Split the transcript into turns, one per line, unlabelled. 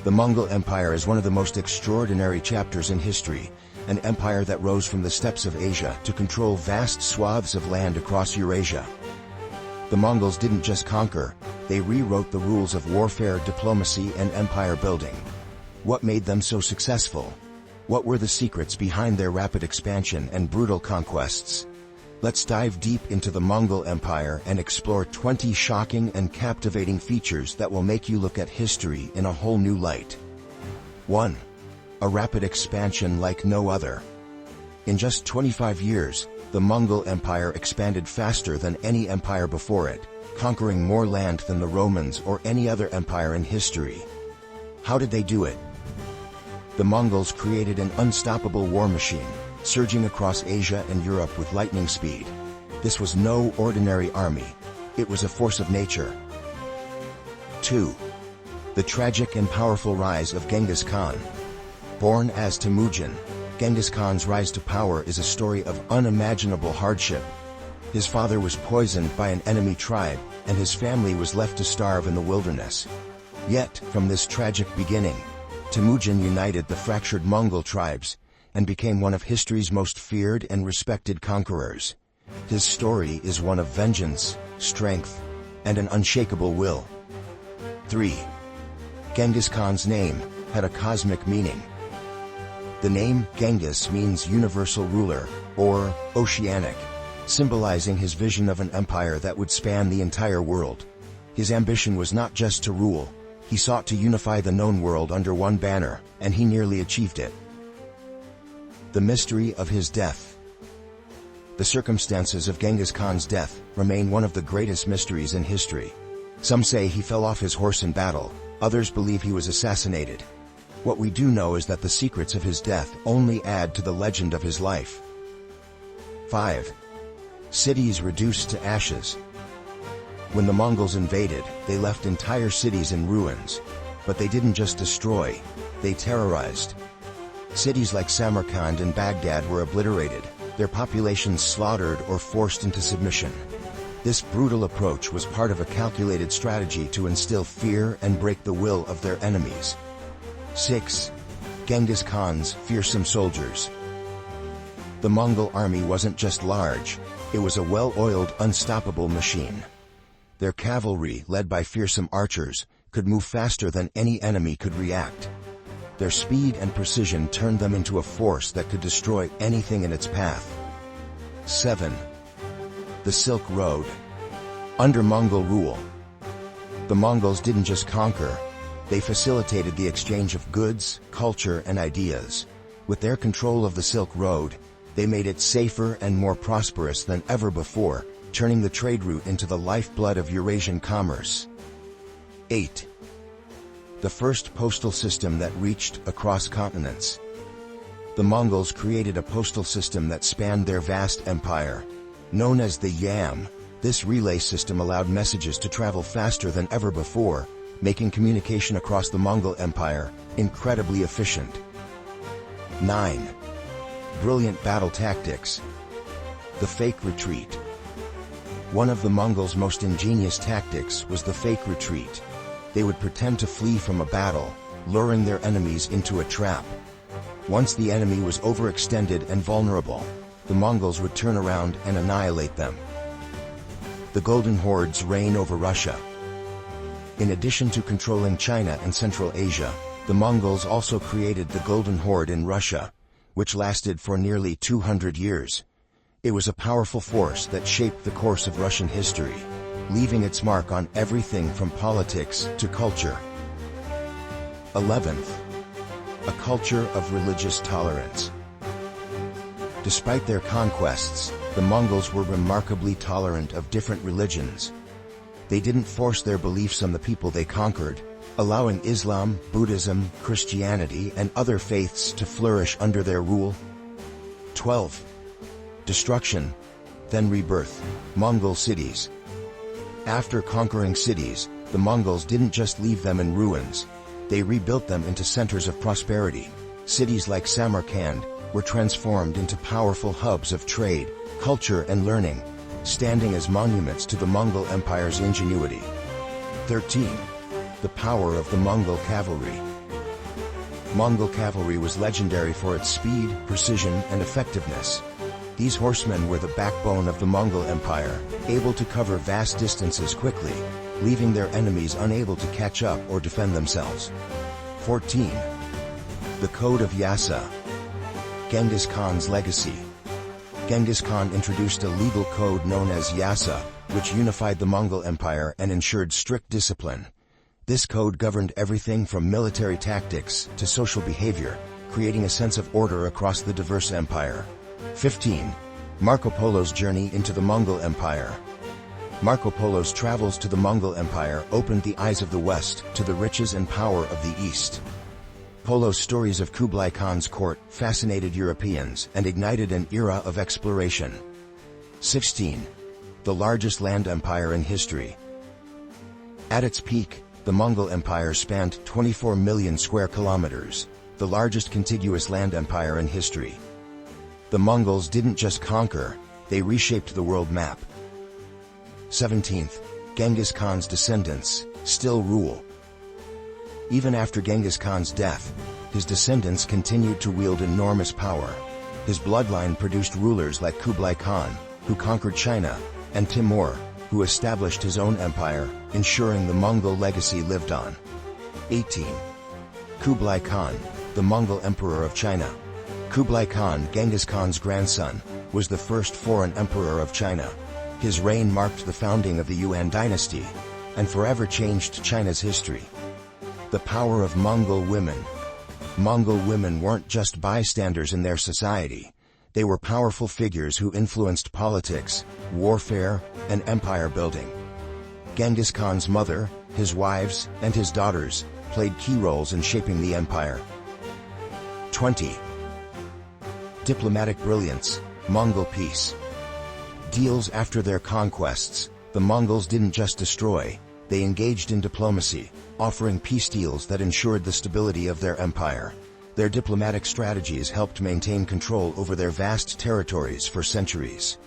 The Mongol Empire is one of the most extraordinary chapters in history, an empire that rose from the steppes of Asia to control vast swaths of land across Eurasia. The Mongols didn't just conquer, they rewrote the rules of warfare, diplomacy, and empire building. What made them so successful? What were the secrets behind their rapid expansion and brutal conquests? Let's dive deep into the Mongol Empire and explore 20 shocking and captivating features that will make you look at history in a whole new light. 1. A rapid expansion like no other. In just 25 years, the Mongol Empire expanded faster than any empire before it, conquering more land than the Romans or any other empire in history. How did they do it? The Mongols created an unstoppable war machine, surging across Asia and Europe with lightning speed. This was no ordinary army. It was a force of nature. 2. The tragic and powerful rise of Genghis Khan. Born as Temujin, Genghis Khan's rise to power is a story of unimaginable hardship. His father was poisoned by an enemy tribe, and his family was left to starve in the wilderness. Yet, from this tragic beginning, Temujin united the fractured Mongol tribes and became one of history's most feared and respected conquerors. His story is one of vengeance, strength, and an unshakable will. 3. Genghis Khan's name had a cosmic meaning. The name Genghis means universal ruler, or oceanic, symbolizing his vision of an empire that would span the entire world. His ambition was not just to rule, he sought to unify the known world under one banner, and he nearly achieved it. The mystery of his death. The circumstances of Genghis Khan's death remain one of the greatest mysteries in history. Some say he fell off his horse in battle, others believe he was assassinated. What we do know is that the secrets of his death only add to the legend of his life. 5. Cities reduced to ashes. When the Mongols invaded, they left entire cities in ruins. But they didn't just destroy, they terrorized. Cities like Samarkand and Baghdad were obliterated, their populations slaughtered or forced into submission. This brutal approach was part of a calculated strategy to instill fear and break the will of their enemies. 6. Genghis Khan's fearsome soldiers. The Mongol army wasn't just large, it was a well-oiled, unstoppable machine. Their cavalry, led by fearsome archers, could move faster than any enemy could react. Their speed and precision turned them into a force that could destroy anything in its path. 7. The Silk Road. Under Mongol rule, the Mongols didn't just conquer, they facilitated the exchange of goods, culture, and ideas. With their control of the Silk Road, they made it safer and more prosperous than ever before, turning the trade route into the lifeblood of Eurasian commerce. 8. The first postal system that reached across continents. The Mongols created a postal system that spanned their vast empire. Known as the Yam, this relay system allowed messages to travel faster than ever before, making communication across the Mongol Empire incredibly efficient. 9. Brilliant battle tactics. The fake retreat. One of the Mongols' most ingenious tactics was the fake retreat. They would pretend to flee from a battle, luring their enemies into a trap. Once the enemy was overextended and vulnerable, the Mongols would turn around and annihilate them. The Golden Horde's reign over Russia. In addition to controlling China and Central Asia, the Mongols also created the Golden Horde in Russia, which lasted for nearly 200 years. It was a powerful force that shaped the course of Russian history, leaving its mark on everything from politics to culture. 11th. A culture of religious tolerance. Despite their conquests, the Mongols were remarkably tolerant of different religions. They didn't force their beliefs on the people they conquered, allowing Islam, Buddhism, Christianity, and other faiths to flourish under their rule. 12. Destruction, then rebirth. Mongol cities. After conquering cities, the Mongols didn't just leave them in ruins. They rebuilt them into centers of prosperity. Cities like Samarkand were transformed into powerful hubs of trade, culture, and learning, standing as monuments to the Mongol Empire's ingenuity. 13. The power of the Mongol cavalry. Mongol cavalry was legendary for its speed, precision, and effectiveness. These horsemen were the backbone of the Mongol Empire, able to cover vast distances quickly, leaving their enemies unable to catch up or defend themselves. 14. The Code of Yasa. Genghis Khan's legacy. Genghis Khan introduced a legal code known as Yasa, which unified the Mongol Empire and ensured strict discipline. This code governed everything from military tactics to social behavior, creating a sense of order across the diverse empire. 15. Marco Polo's journey into the Mongol Empire. Marco Polo's travels to the Mongol Empire opened the eyes of the West to the riches and power of the East. Polo's stories of Kublai Khan's court fascinated Europeans and ignited an era of exploration. 16. The largest land empire in history. At its peak, the Mongol Empire spanned 24 million square kilometers, the largest contiguous land empire in history. The Mongols didn't just conquer, they reshaped the world map. 17th. Genghis Khan's descendants still rule. Even after Genghis Khan's death, his descendants continued to wield enormous power. His bloodline produced rulers like Kublai Khan, who conquered China, and Timur, who established his own empire, ensuring the Mongol legacy lived on. 18. Kublai Khan, the Mongol Emperor of China. Kublai Khan, Genghis Khan's grandson, was the first foreign emperor of China. His reign marked the founding of the Yuan dynasty, and forever changed China's history. The power of Mongol women. Mongol women weren't just bystanders in their society. They were powerful figures who influenced politics, warfare, and empire building. Genghis Khan's mother, his wives, and his daughters played key roles in shaping the empire. 20. Diplomatic brilliance, Mongol peace. Deals. After their conquests, the Mongols didn't just destroy, they engaged in diplomacy, offering peace deals that ensured the stability of their empire. Their diplomatic strategies helped maintain control over their vast territories for centuries.